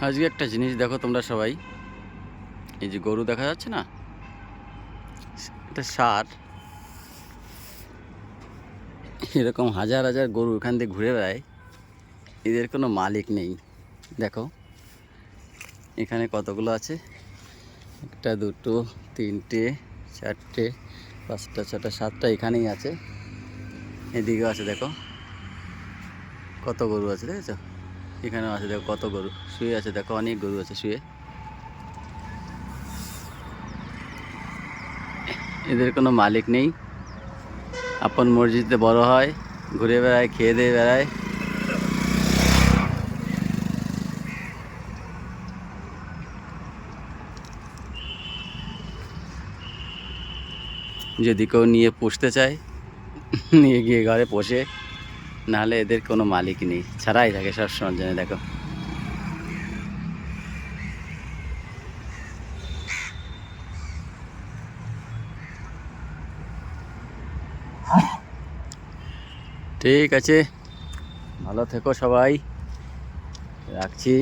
আজকে একটা জিনিস দেখো তোমরা সবাই, এই যে গরু দেখা যাচ্ছে না, এটা সার। এরকম হাজার হাজার গরু এখান দিয়ে ঘুরে বেড়ায়, এদের কোনো মালিক নেই। দেখো এখানে কতগুলো আছে, একটা দুটো তিনটে চারটে পাঁচটা ছটা সাতটা এখানেই আছে, এদিকেও আছে। দেখো কত গরু আছে, দেখেছো? এখানেও আছে, দেখো কত গরু শুয়ে আছে, দেখো অনেক গরু আছে শুয়ে। এদের কোনো মালিক নেই, আপন মসজিদে বড় হয়, ঘুরে বেড়ায়, খেয়ে দিয়ে বেড়ায়। যদি কেউ নিয়ে পুষতে চায় নিয়ে গিয়ে ঘরে পোষে, নাহলে এদের কোনো মালিক নেই, ছাড়াই থাকে সবসময় জন্য। দেখো ঠিক আছে, ভালো থেকো সবাই, রাখছি।